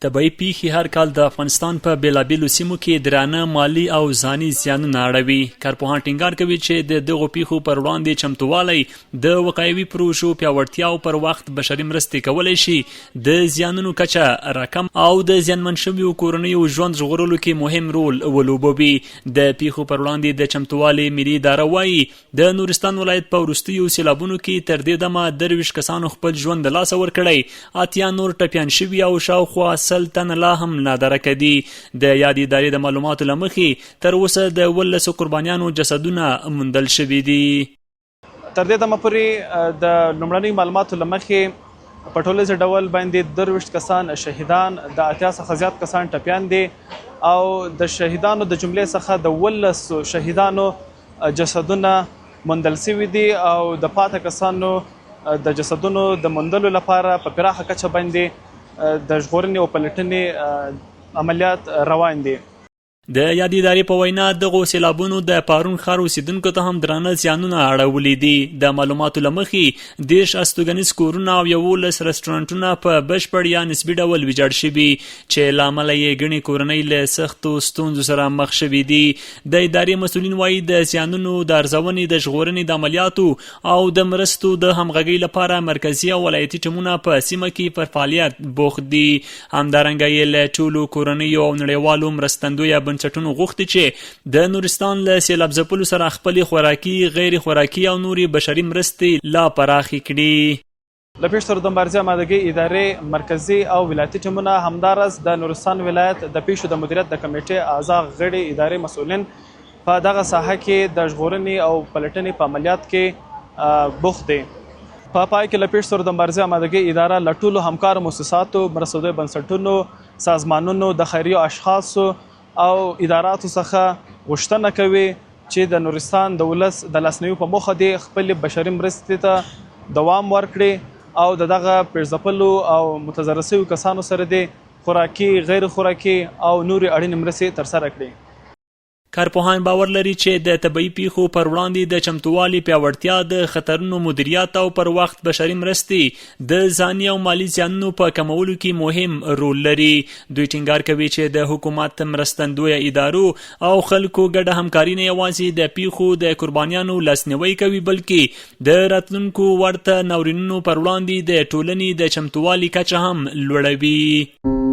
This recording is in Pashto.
طبیعي پیښې هر کال د افغانستان په بېلابېلو سیمو کې درانه مالي او ځاني زیانونه اړوي. کارپوهان ټینګار کوي چې د دغو پیښو پر وړاندې چمتووالی د وقایوي پروژو پیاوړتیا او پر وخت بشري مرستې کولی شي د زیانونو کچه راکم او د زیانمن شویو کورنیو ژوند ژغورلو کې مهم رول ولوبوي. د پیښو پر وړاندې د چمتووالي ملي اداره وایي د نورستان ولایت په وروستیو سیلابونو کې تر دې دمه 23 کسانو خپل ژوند د لاسه ورکړی، 80 نور ټپیان شوي او شاوخوا 100 تنه لا هم نادرکه دي. د یادې ادارې د معلوماتو له مخې تر اوسه د 18 قربانیانو جسدونه موندل شوي دي. تر دې دمه پورې د لومړنیو معلوماتو له مخې په ټولیز ډول باندې 23 کسان شهیدان، د 80 څخه زیات کسان ټپیان دي او د شهیدانو د جملې څخه د 18 شهیدانو جسدونه موندل شوي دي او د پاته کسانو د جسدونو د موندلو لپاره په پراخه کچه باندې د ژغورنې او پلټنې عملیات روان دي. د یادې ادارې په وینا دغو سیلابونو د پارون ښار اوسیدونکو ته هم درانه زیانونه اړولي دي. د معلوماتو له مخې 10 استوګنیز کورونه او 11 رسټورانټونه په بشپړ یا نسبي ډول ویجاړ شوي چې له امله یې ګڼې کورنۍ له سختو ستونزو سره مخ شوي دي. د ادارې مسؤلین وایي د زیانونو د ارزونې، د ژغورنې د عملیاتو او د مرستو د همغږۍ لپاره مرکزي او ولایتي ټیمونه په سیمه کې پر فعالیت بوخت دي. همدارنګه یې له ټولو کورنیو او نړیوالو مرستندویه بنسټونو غوښتي چې د نورستان له سیلاب ځپلو سره خپلې خوراکي، غیر خوراکي او نورې بشري مرستې لا پراخې کړي. له پیښو سره د مبارزې امادګۍ ادارې مرکزي او ولایتي ټیمونه، همداراز د نورستان ولایت د پیښو د مدیریت د کمیټې اعضا غړي ادارې مسؤلین په دغه ساحه کې د ژغورنې او پلټنې په عملیات کې بوخت دي. په پای کې له پیښو سره د مبارزې امادګۍ اداره له ټولو همکارو مؤسساتو، مرستندویو بنسټونو، سازمانونو، د خیریه اشخاصو او اداراتو څخه غوښتنه کوي چې د نورستان د ولس د لاسنیوي په موخه دې خپل بشري مرستې ته دوام ورکړي او دغه پیښ او متضرر شویو کسانو سره دې خوراکي، غیر خوراکي او نورې اړینې مرستې ترسره کړي. کارپوهان باور لري چې د طبیعي پیښو پر وړاندې د چمتووالي پیاوړتیا، د خطرونو مدیریت او پر وخت بشري مرستې د ځاني او مالي زیانونو په کمولو کې مهم رول لري. دوی ټینګار کوي چې د حکومت، مرستندویه ادارو او خلکو ګډه همکاري نه یوازې د پیښو د قربانیانو لاسنیوی کوي بلکې د راتلونکو ورته ناورینونو پر وړاندې د ټولنې د چمتووالي کچه هم لوړوي.